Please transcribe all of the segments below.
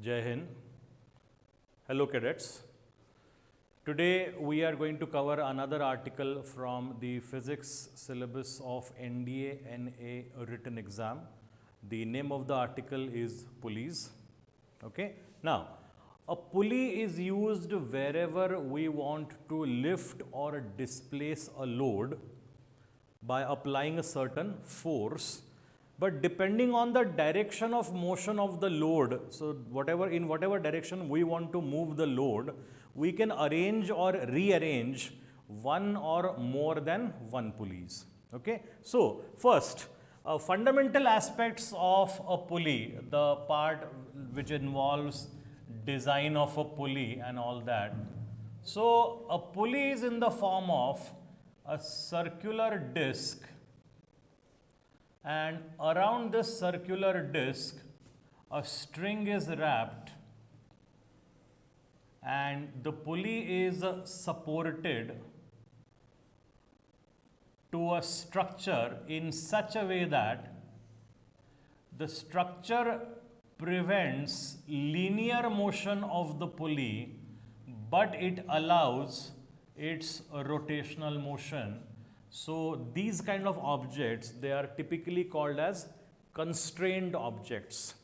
Jai Hind. Hello cadets. Today we are going to cover another article from the physics syllabus of NDA NA written exam. The name of the article is pulleys. Okay. Now, a pulley is used wherever we want to lift or displace a load by applying a certain force, but depending on the direction of motion of the load, so in whatever direction we want to move the load, we can arrange or rearrange one or more than one pulleys. Okay. So first, fundamental aspects of a pulley, the part which involves design of a pulley and all that. So a pulley is in the form of a circular disc, and around this circular disc a string is wrapped and the pulley is supported to a structure in such a way that the structure prevents linear motion of the pulley, but it allows its rotational motion. So these kind of objects, they are typically called as constrained objects.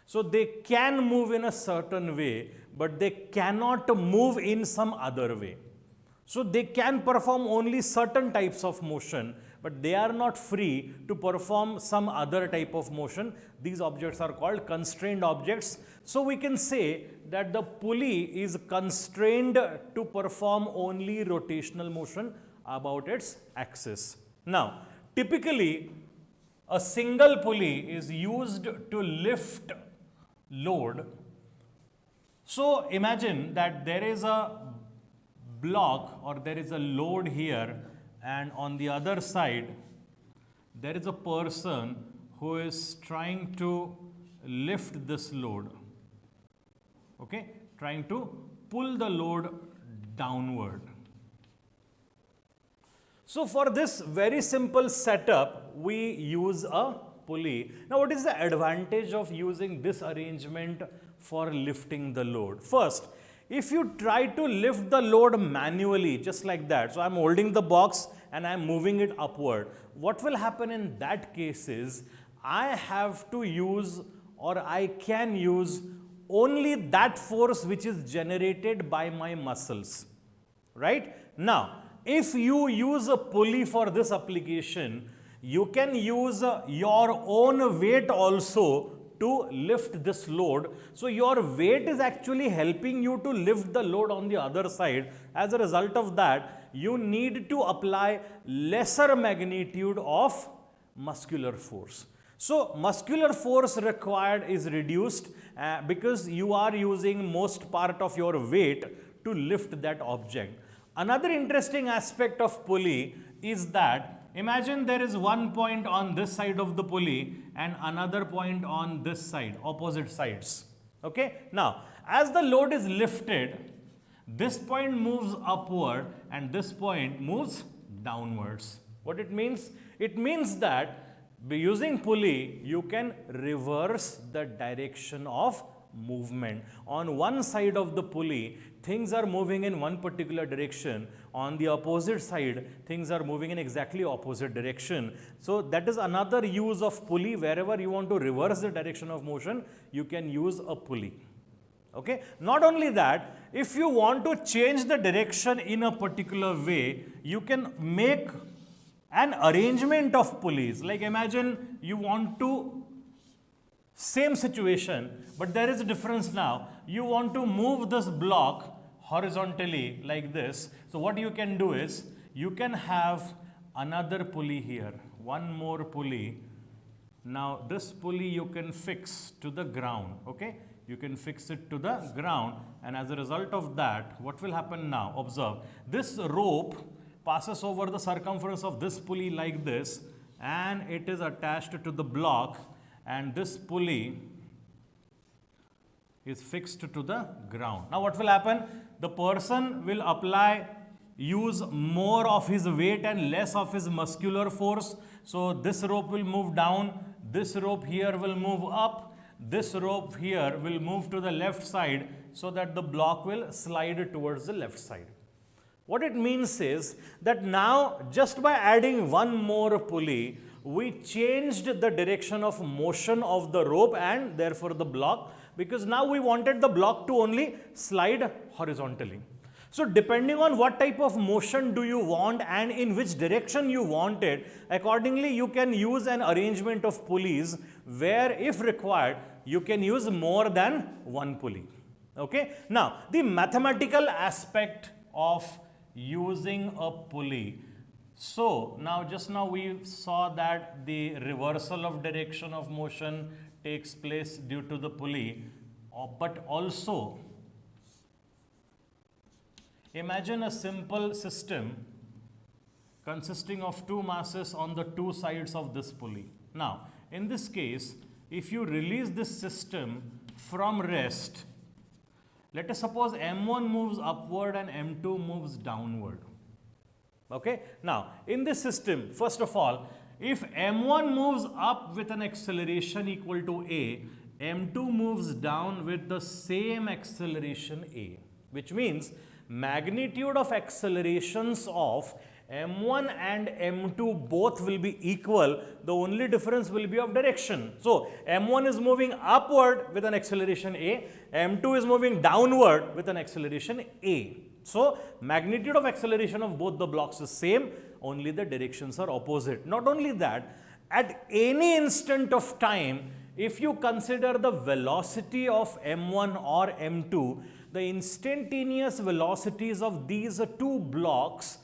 So they can move in a certain way, but they cannot move in some other way. So they can perform only certain types of motion, but they are not free to perform some other type of motion. These objects are called constrained objects. So we can say that the pulley is constrained to perform only rotational motion about its axis. Now, typically a single pulley is used to lift load. So imagine that there is a block or there is a load here, and on the other side there is a person who is trying to lift this load, okay, trying to pull the load downward. So for this very simple setup, we use a pulley. Now what is the advantage of using this arrangement for lifting the load? First, if you try to lift the load manually, just like that, so I'm holding the box and I'm moving it upward, what will happen in that case is I have to use, or I can use, only that force which is generated by my muscles, right? Now, if you use a pulley for this application, you can use your own weight also to lift this load. So your weight is actually helping you to lift the load on the other side. As a result of that, you need to apply lesser magnitude of muscular force. So muscular force required is reduced because you are using most part of your weight to lift that object. Another interesting aspect of pulley is that imagine there is one point on this side of the pulley and another point on this side, opposite sides. Okay. Now, as the load is lifted, this point moves upward and this point moves downwards. What it means? It means that by using pulley, you can reverse the direction of movement. On one side of the pulley, things are moving in one particular direction. On the opposite side, things are moving in exactly opposite direction. So that is another use of pulley. Wherever you want to reverse the direction of motion, you can use a pulley. Okay. Not only that, if you want to change the direction in a particular way, you can make an arrangement of pulleys. Like imagine you want to, same situation, but there is a difference now. You want to move this block horizontally like this. So what you can do is, you can have another pulley here, one more pulley. Now this pulley you can fix to the ground, okay? You can fix it to the ground, and as a result of that, what will happen now? Observe, this rope passes over the circumference of this pulley like this, and it is attached to the block, and this pulley is fixed to the ground. Now what will happen? The person will use more of his weight and less of his muscular force. So this rope will move down, this rope here will move up, this rope here will move to the left side so that the block will slide towards the left side. What it means is that now just by adding one more pulley, we changed the direction of motion of the rope and therefore the block, because now we wanted the block to only slide horizontally. So depending on what type of motion do you want and in which direction you want it, accordingly you can use an arrangement of pulleys where if required, you can use more than one pulley. Okay. Now the mathematical aspect of using a pulley. So now just now we saw that the reversal of direction of motion takes place due to the pulley, but also imagine a simple system consisting of two masses on the two sides of this pulley. Now in this case, if you release this system from rest, let us suppose M1 moves upward and M2 moves downward. Okay. Now, in this system, first of all, if M1 moves up with an acceleration equal to A, M2 moves down with the same acceleration A, which means magnitude of accelerations of M1 and M2 both will be equal. The only difference will be of direction. So M1 is moving upward with an acceleration A, M2 is moving downward with an acceleration A. So magnitude of acceleration of both the blocks is same, only the directions are opposite. Not only that, at any instant of time, if you consider the velocity of M1 or M2, the instantaneous velocities of these two blocks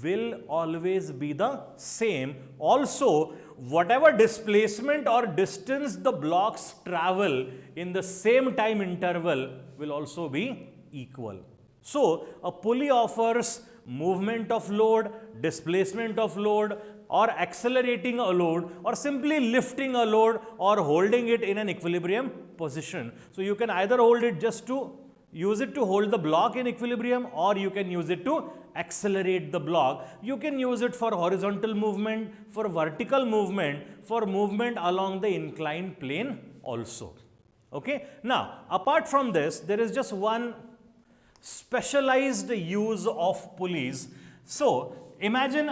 will always be the same. Also, whatever displacement or distance the blocks travel in the same time interval will also be equal. So, a pulley offers movement of load, displacement of load, or accelerating a load, or simply lifting a load, or holding it in an equilibrium position. So, you can either hold it just to use it to hold the block in equilibrium, or you can use it to accelerate the block. You can use it for horizontal movement, for vertical movement, for movement along the inclined plane also. Okay. Now, apart from this, there is just one specialized use of pulleys. So, imagine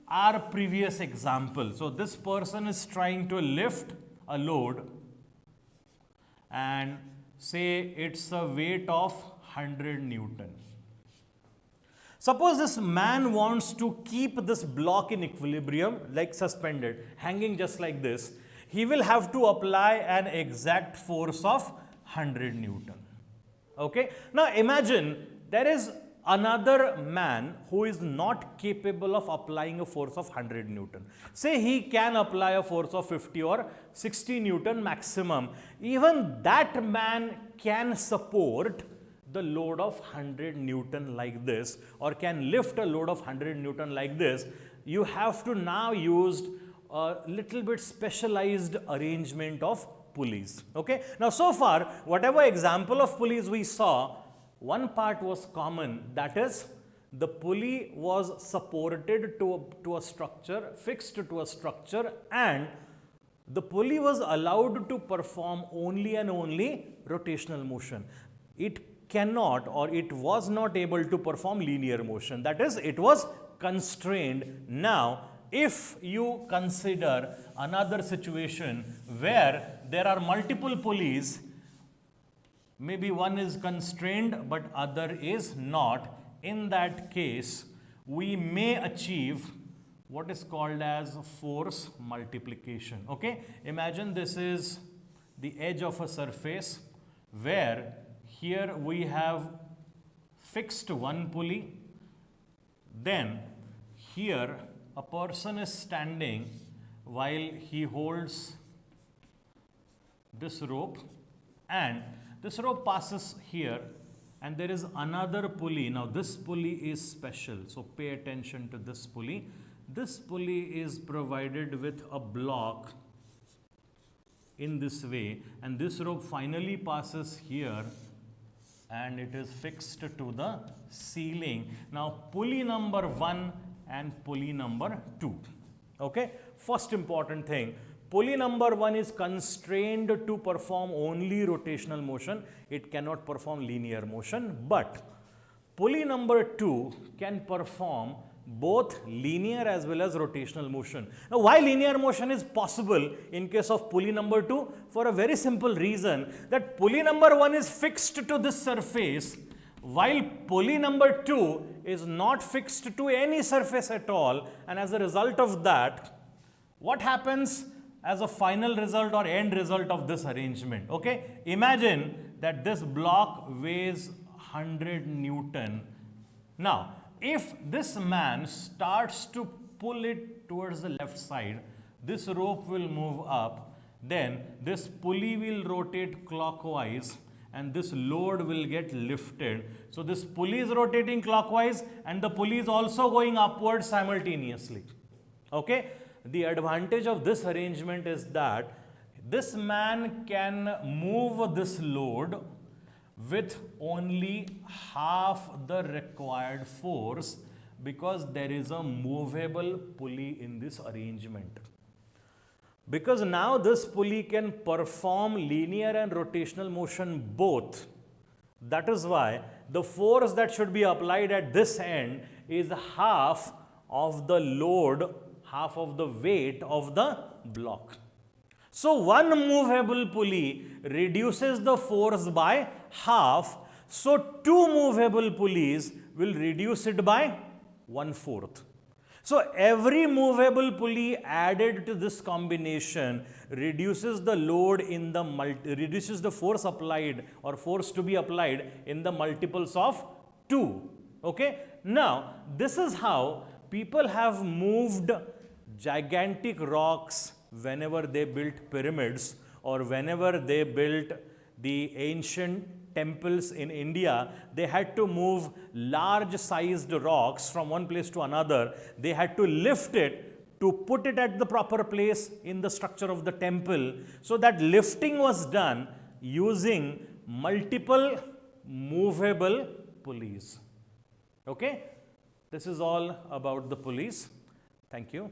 our previous example. So, this person is trying to lift a load and say it's a weight of 100 Newton. Suppose this man wants to keep this block in equilibrium, like suspended, hanging just like this. He will have to apply an exact force of 100 Newton. Okay. Now imagine there is another man who is not capable of applying a force of 100 Newton. Say he can apply a force of 50 or 60 Newton maximum. Even that man can support the load of 100 Newton like this, or can lift a load of 100 Newton like this. You have to now use a little bit specialized arrangement of pulleys. Okay. Now so far, whatever example of pulleys we saw, one part was common, that is the pulley was supported to a structure, fixed to a structure, and the pulley was allowed to perform only and only rotational motion. It cannot, or it was not able to perform linear motion, that is it was constrained. Now if you consider another situation where there are multiple pulleys, maybe one is constrained but other is not, in that case we may achieve what is called as force multiplication. Okay, imagine this is the edge of a surface where here we have fixed one pulley, then here a person is standing while he holds this rope, and this rope passes here, and there is another pulley. Now this pulley is special, so pay attention to this pulley. This pulley is provided with a block in this way, and this rope finally passes here and it is fixed to the ceiling. Now pulley number 1 and pulley number 2. Okay, first important thing, Pulley number 1 is constrained to perform only rotational motion. It cannot perform linear motion, but pulley number 2 can perform both linear as well as rotational motion. Now, why linear motion is possible in case of pulley number 2? For a very simple reason, that pulley number 1 is fixed to this surface, while pulley number 2 is not fixed to any surface at all, and as a result of that, what happens as a final result or end result of this arrangement? Okay, imagine that this block weighs 100 Newton. Now, if this man starts to pull it towards the left side, this rope will move up, then this pulley will rotate clockwise and this load will get lifted. So this pulley is rotating clockwise and the pulley is also going upwards simultaneously. Okay? The advantage of this arrangement is that this man can move this load with only half the required force because there is a movable pulley in this arrangement. Because now this pulley can perform linear and rotational motion both. That is why the force that should be applied at this end is half of the load, half of the weight of the block. So one movable pulley reduces the force by half, so two movable pulleys will reduce it by 1/4. So every movable pulley added to this combination reduces the load in the reduces the force applied or force to be applied in the multiples of 2. Okay? Now, this is how people have moved gigantic rocks whenever they built pyramids or whenever they built the ancient temples in India. They had to move large sized rocks from one place to another. They had to lift it to put it at the proper place in the structure of the temple. So that lifting was done using multiple movable pulleys. Okay? This is all about the pulleys. Thank you.